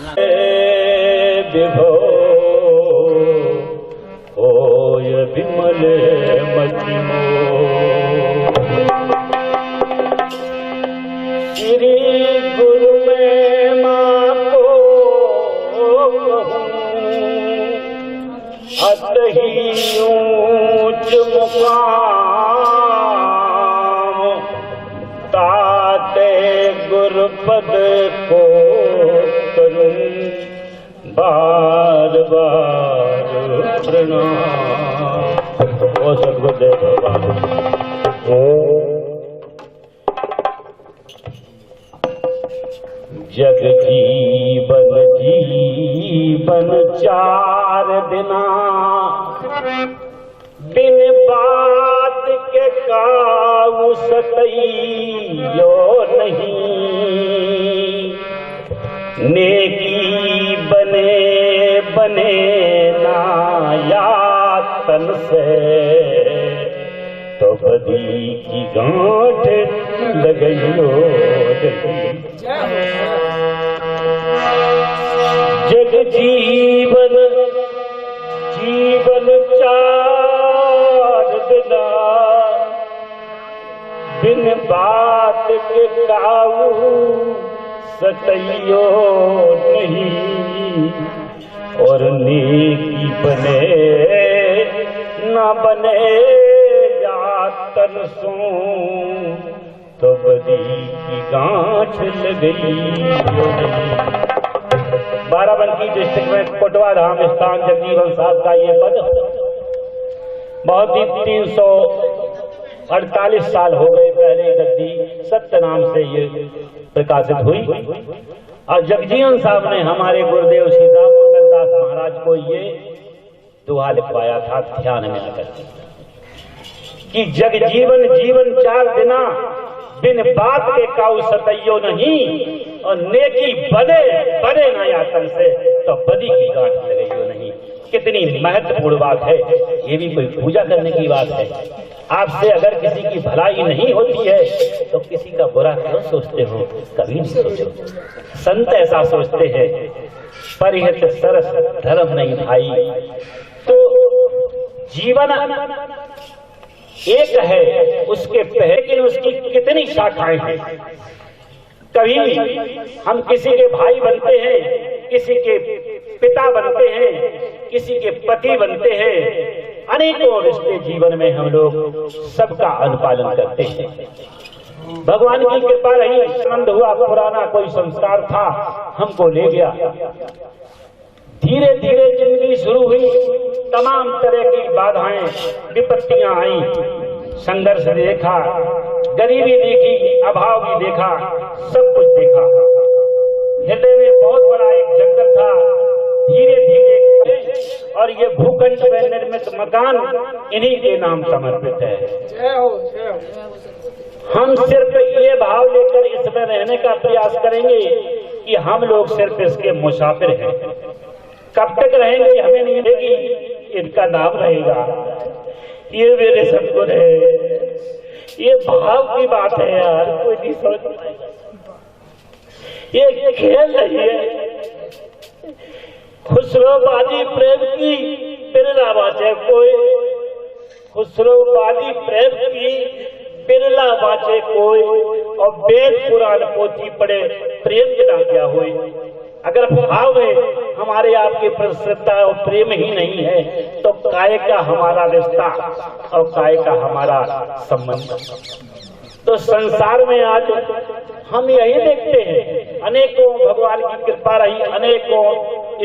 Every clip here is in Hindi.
विभो होय विमल मतिमो श्री गुरु में माँ को कहूँ अतहि ऊंच मुकाम ताते गुरुपद को करूं बार बार प्रणाम। ओ सद्गुरुदेव भगवान जग जीवन जीवन चार दिना बिन बात के काऊ सतइयो नहीं नेकी बने बने ना यातन से तो बदी की गांठ लगइयो जग जीवन जीवन चार दिना बिन बात के काऊ सतइयो नहीं और नेकी बने न बने यातन सो तो बदी की गांठ लगई। बाराबंकी डिस्ट्रिक्ट में कोटवा धाम स्थान जगजीवन साहब का ये पद बहुत ही 348 साल हो गए पहले गद्दी सत्य नाम से ये प्रकाशित हुई और जगजीवन साहब ने हमारे गुरुदेव श्री राम मंगलदास महाराज को ये दुआ लिखवाया था ध्यान में आकर कि जग जीवन जीवन चार दिना बिन बात के काऊ सतइयो नहीं और नेकी बने बने ना यातन से तो बदी की गांठ लगइयो नहीं। कितनी महत्वपूर्ण बात है, ये भी कोई पूजा करने की बात है। आपसे अगर किसी की भलाई नहीं होती है तो किसी का बुरा क्यों सोचते हो, कभी नहीं सोचो। संत ऐसा सोचते हैं परिहित सरस धर्म नहीं भाई। तो जीवन एक है, उसके लेकिन उसकी कितनी शाखाएं हैं। कभी हम किसी के भाई बनते हैं, किसी के पिता बनते हैं, किसी के पति बनते हैं, अनेकों रिश्ते जीवन में हम लोग सबका अनुपालन करते हैं। भगवान की कृपा रही, आनंद हुआ, पुराना कोई संस्कार था हमको ले गया। धीरे धीरे जिंदगी शुरू हुई, तमाम तरह की बाधाएं विपत्तियां आई, संघर्ष देखा, गरीबी देखी, अभाव भी देखा, सब कुछ देखा। हृदय में बहुत बड़ा एक जंगल था, धीरे धीरे और ये भूखंड में निर्मित मकान इन्हीं के नाम समर्पित है। हम सिर्फ ये भाव लेकर इसमें रहने का प्रयास करेंगे कि हम लोग सिर्फ इसके मुसाफिर हैं। कब तक रहेंगे हमें नहीं देगी, इनका नाम रहेगा। ये मेरे सदगुरु है, ये भाव की बात है यार, कोई नहीं सोच पाएगा। ये खेल नहीं है। खुसरोबाजी प्रेम की बिरला बाचे कोई, खुसरोबाजी प्रेम की बिरला बाचे कोई, और वेद पुराण पोथी पढ़े प्रेम बिना क्या होए। अगर भाव में हमारे आपकी प्रसन्नता और प्रेम ही नहीं है तो काय का हमारा रिश्ता और काय का हमारा संबंध। तो संसार में आज हम यही देखते हैं, अनेकों भगवान की कृपा रही, अनेकों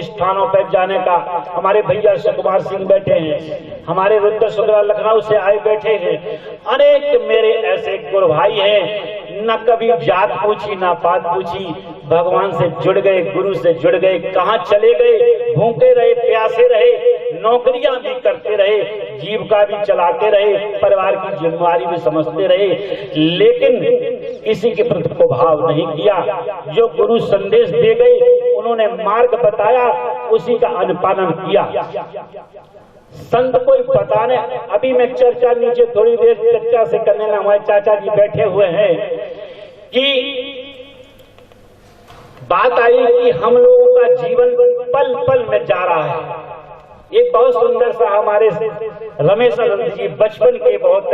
स्थानों पर जाने का। हमारे भैया सुकुमार सिंह बैठे हैं, हमारे रुद्र शुक्ला लखनऊ से आए बैठे हैं, अनेक मेरे ऐसे गुरु भाई हैं, न कभी जात पूछी ना पात पूछी, भगवान से जुड़ गए, गुरु से जुड़ गए, कहाँ चले गए, भूखे रहे, प्यासे रहे, नौकरियां भी करते रहे, जीविका भी चलाते रहे, परिवार की जिम्मेवारी भी समझते रहे, लेकिन किसी के प्रति प्रभाव नहीं किया। जो गुरु संदेश दे गए, उन्होंने मार्ग बताया, उसी का अनुपालन किया। संत कोई बताने, अभी मैं चर्चा नीचे थोड़ी देर चर्चा से करने ना, हमारे चाचा जी बैठे हुए हैं कि बात आई कि हम लोगों का जीवन पल पल में जा रहा है। एक बहुत सुंदर सा हमारे रमेश आनंद जी बचपन के बहुत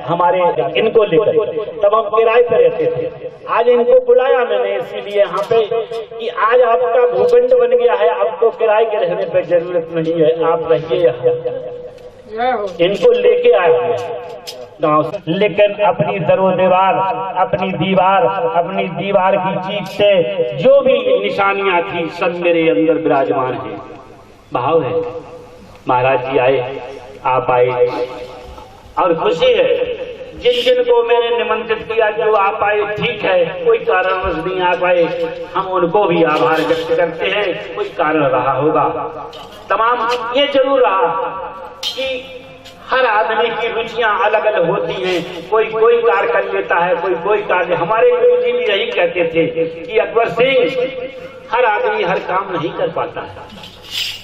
हमारे इनको लेकर तब हम किराए पर रहते थे। आज इनको बुलाया मैंने इसीलिए यहाँ पे कि आज आपका भूखंड बन गया है, आपको किराए के रहने पर जरूरत नहीं है, आप रहिए यहाँ। इनको लेके आया गाँव से, लेकिन अपनी दीवार अपनी दीवार की चीज से जो भी निशानियां थी सब मेरे अंदर विराजमान है, भाव है। महाराज जी आए, आप आए और खुशी है। जिन जिन को मैंने निमंत्रित किया जो आप आए, ठीक है, कोई कारणवश नहीं आ पाए, हम उनको भी आभार व्यक्त करते हैं। कोई कारण रहा होगा, तमाम ये जरूर रहा कि हर आदमी की रुचियां अलग अलग होती हैं। कोई कार्य कर लेता है, कोई कार्य। हमारे गुरु जी भी यही कहते थे कि अकबर सिंह, हर आदमी हर काम नहीं कर पाता है।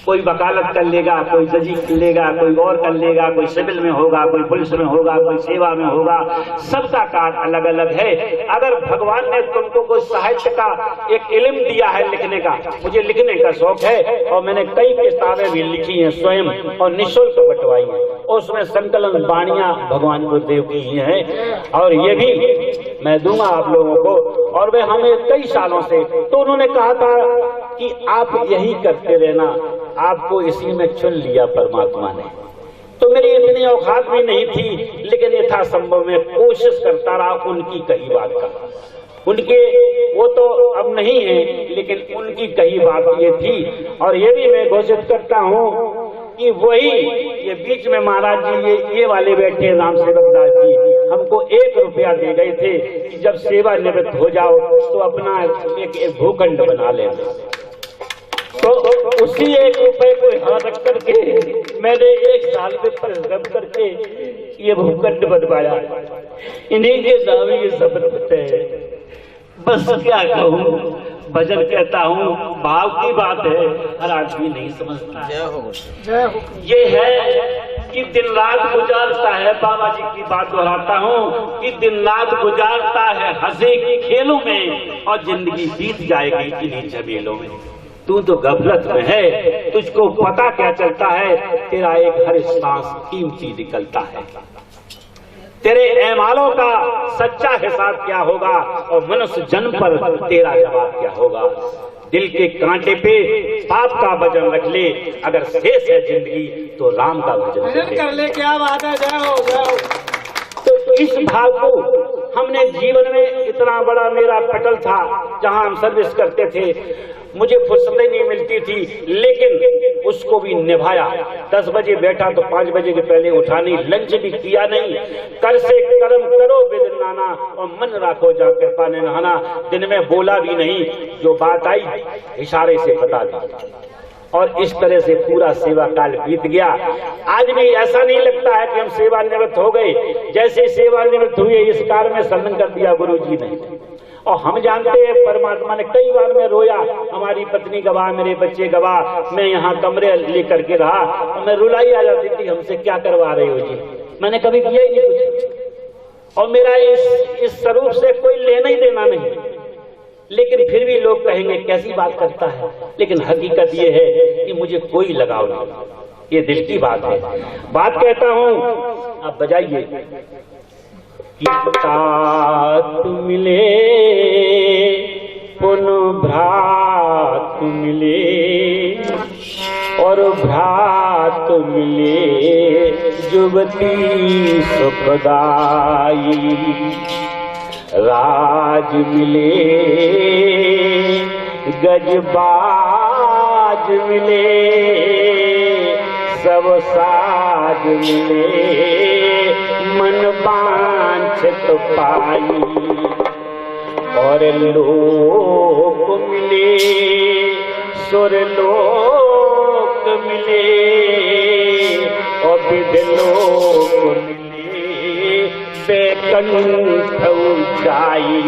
कोई वकालत कर लेगा, कोई जजी कर लेगा, कोई और कर लेगा, कोई सिविल में होगा, कोई पुलिस में होगा, कोई सेवा में होगा। सबका कार्य अलग अलग है। अगर भगवान ने तुमको कोई साहित्य का एक इल्म दिया है लिखने का, मुझे लिखने का शौक है और मैंने कई किताबें भी लिखी हैं स्वयं और निःशुल्क बंटवाई हैं, उसमें संकलन वाणियां भगवान गुरुदेव की हैं और ये भी मैं दूंगा आप लोगों को। और वे हमें कई सालों से, तो उन्होंने कहा था कि आप यही करते रहना, आपको इसी में चुन लिया परमात्मा ने। तो मेरी इतनी औकात भी नहीं थी, लेकिन यथासंभव में कोशिश करता रहा उनकी कही बात का। उनके वो तो अब नहीं है, लेकिन उनकी कही बात ये थी। और ये भी मैं घोषित करता हूँ कि वही ये बीच में महाराज जी ये वाले बैठे राम सेवक दास जी हमको 1 रुपया दे गए थे कि जब सेवा निवृत्त हो जाओ तो अपना एक भूखंड बना लेना। तो उसी 1 रुपए को यहाँ रख करके मैंने 1 साल में परिश्रम करके ये भूखंड बनवाया। इन्हीं के नाम ये सब है। बस क्या कहूँ, भजन कहता हूँ, भाव की बात है, हर आदमी नहीं समझता। ये है कि दिन रात गुजारता है, बाबा जी की बात दोहराता हूँ कि दिन रात गुजारता है हंसी खेलों में और जिंदगी बीत जाएगी इन्हीं झमेलों में। तू तो गफलत में है, तुझको पता क्या चलता है, तेरा एक हर सांस कीमती निकलता है। तेरे ऐमालों का सच्चा हिसाब क्या होगा और मनुष्य जन्म पर तेरा जवाब क्या होगा। दिल के कांटे पे पाप का वजन रख ले, अगर शेष है जिंदगी तो राम का भजन कर ले। क्या बात है, जय हो जय हो। तो इस भाव को हमने जीवन में, इतना बड़ा मेरा पटल था जहां हम सर्विस करते थे, मुझे फुर्सत नहीं मिलती थी, लेकिन उसको भी निभाया। 10 बजे बैठा तो 5 बजे के पहले उठा नहीं, लंच भी किया नहीं। कर से कर्म करो बिन नाना और मन राखो जा कृपा ने नहाना। दिन में बोला भी नहीं, जो बात आई इशारे से बता दी। और इस तरह से पूरा सेवा काल बीत गया। आज भी ऐसा नहीं लगता है कि हम सेवानिवृत्त हो गए। जैसे सेवानिवृत्त हुए इस कार्य में संलग्न कर दिया गुरु जी ने। और हम जानते हैं परमात्मा ने, कई बार मैं रोया, हमारी पत्नी गवाह, मेरे बच्चे गवाह, मैं यहाँ कमरे लेकर के रहा और मैं रुलाई आ जाती थी, हमसे क्या करवा रहे हो जी। मैंने कभी किया ही नहीं कुछ और मेरा इस स्वरूप से कोई लेना ही देना नहीं, लेकिन फिर भी लोग कहेंगे कैसी बात करता है। लेकिन हकीकत ये है कि मुझे कोई लगाव नहीं, ये दिल की बात है। बात कहता हूँ, आप बजाइए। तात मिले पुनः भ्रात मिले और भ्रात मिले जुगती सुखदाई। राज मिले गजबाज मिले सब साज मिले मन वांछित पाई। और लोक मिले सुरलोक मिले और विधलोक मिले बेकंठ ऊंचाई।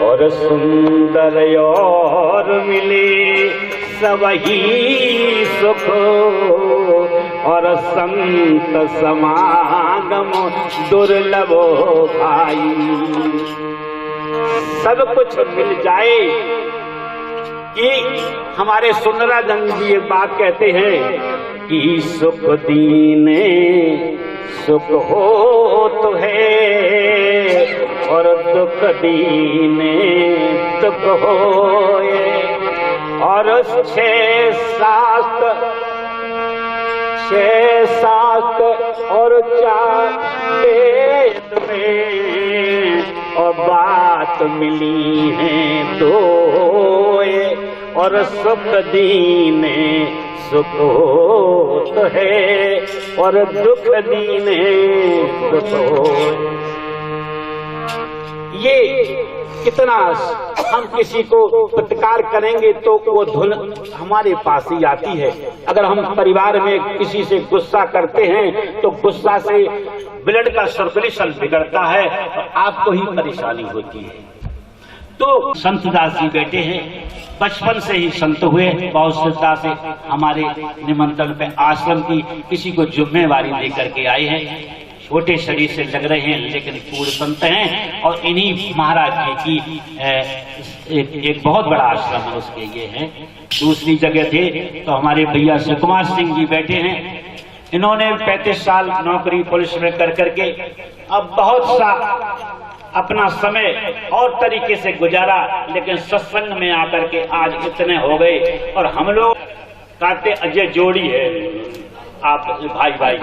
और सुंदर और मिले सबही सुख और संत समागम दुर्लभ भाई। सब कुछ मिल जाए। कि हमारे सुंदरानंद जी एक बात कहते हैं कि सुख दीने सुख हो तो है और दुख दीने दुख होए। और 6 सात और 4 वेद में और बात मिली है दो। और सुख दीने सुख होत है और दुख दीने दुख होए। ये कितना हम किसी को प्रतिकार करेंगे तो वो धुन हमारे पास ही आती है। अगर हम परिवार में किसी से गुस्सा करते हैं तो गुस्सा से ब्लड का सर्कुलेशन बिगड़ता है और आपको ही परेशानी होती है। तो संत दास जी बैठे हैं, बचपन से ही संत हुए, बहुत श्रद्धा से हमारे निमंत्रण पे आश्रम की किसी को जिम्मेवारी लेकर के आए हैं। छोटे शरीर से लग रहे हैं लेकिन पूर्ण संत हैं। और इन्हीं महाराज जी की एक बहुत बड़ा आश्रम है, उसके ये है। दूसरी जगह थे तो हमारे भैया सुकुमार सिंह जी बैठे हैं। इन्होंने 35 साल नौकरी पुलिस में कर करके अब बहुत सा अपना समय और तरीके से गुजारा, लेकिन सत्संग में आकर के आज इतने हो गए। और हम लोग कहते अजय जोड़ी है, आप भाई भाई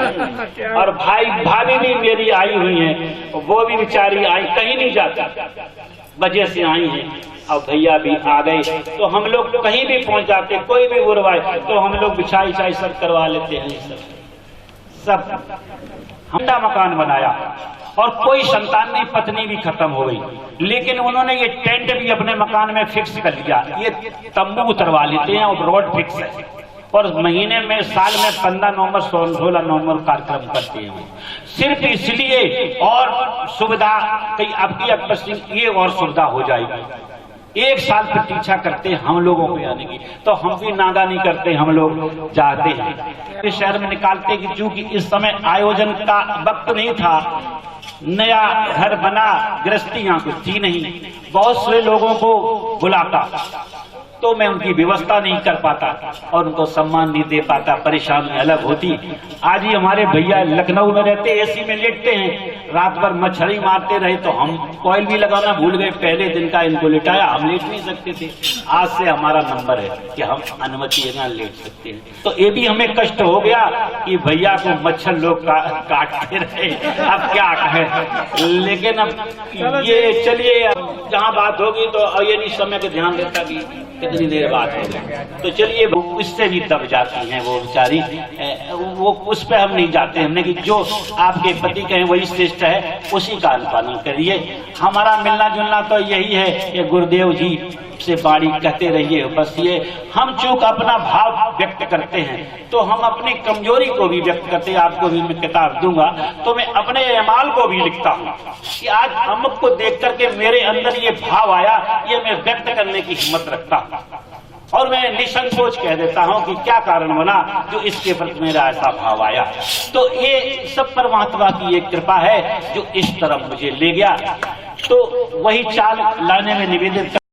और भाई भाभी भी मेरी आई हुई हैं, वो भी बेचारी आई, कहीं नहीं जाती, वजह से आई हैं। और भैया भी आ गए तो हम लोग कहीं भी पहुंच जाते, कोई भी बुरवाए तो हम लोग बिछाई छाई सब करवा लेते हैं। सब हमने मकान बनाया और कोई संतान नहीं, पत्नी भी खत्म हो गई, लेकिन उन्होंने ये टेंट भी अपने मकान में फिक्स कर लिया। ये तंबू उतरवा लेते हैं और रोड फिक्स है और महीने में साल में 15 नवंबर 16 नवंबर कार्यक्रम करते हैं सिर्फ इसलिए। और सुविधा कई आपकी ये और सुविधा हो जाएगी। 1 साल प्रतीक्षा करते हैं हम लोगों पे आने की, तो हम भी नागा नहीं करते, हम लोग जाते हैं इस शहर में निकालते कि चूंकि इस समय आयोजन का वक्त नहीं था, नया घर बना, गृहस्थियां कुछ थी नहीं, बहुत से लोगों को बुलाता तो मैं उनकी व्यवस्था नहीं कर पाता और उनको सम्मान नहीं दे पाता, परेशानी अलग होती। आज ही हमारे भैया लखनऊ में रहते, एसी में लेटते हैं, रात भर मच्छरी मारते रहे तो हम कॉइल भी लगाना भूल गए। पहले दिन का इनको लिटाया, हम लेट नहीं सकते थे। आज से हमारा नंबर है कि हम अनुमति है ना लेट सकते हैं। तो ये भी हमें कष्ट हो गया कि भैया को मच्छर लोग काटते रहे, अब क्या कहें। लेकिन अब ये चलिए, जहाँ बात होगी तो ये नहीं समय का ध्यान देता कि कितनी देर बात हो गई, तो चलिए उससे भी दब जाती हैं वो बेचारी, वो उस पे हम नहीं जाते। हमने कि जो आपके पति कहें वही श्रेष्ठ है, उसी का अनुपालन करिए। हमारा मिलना जुलना तो यही है कि गुरुदेव जी से बाणी कहते रहिए, बस ये हम चूक अपना भाव व्यक्त करते हैं तो हम अपनी कमजोरी को भी व्यक्त करते हैं। आपको भी मैं किताब दूंगा तो मैं अपने अमाल को भी लिखता हूँ कि आज अमुक को देख करके मेरे अंदर ये भाव आया, ये मैं व्यक्त करने की हिम्मत रखता हूँ। और मैं निसंकोच कह देता हूं कि क्या कारण बना जो इसके प्रति मेरा ऐसा भाव आया। तो ये सब परमात्मा की एक कृपा है जो इस तरफ मुझे ले गया। तो वही चाल लाने में निवेदित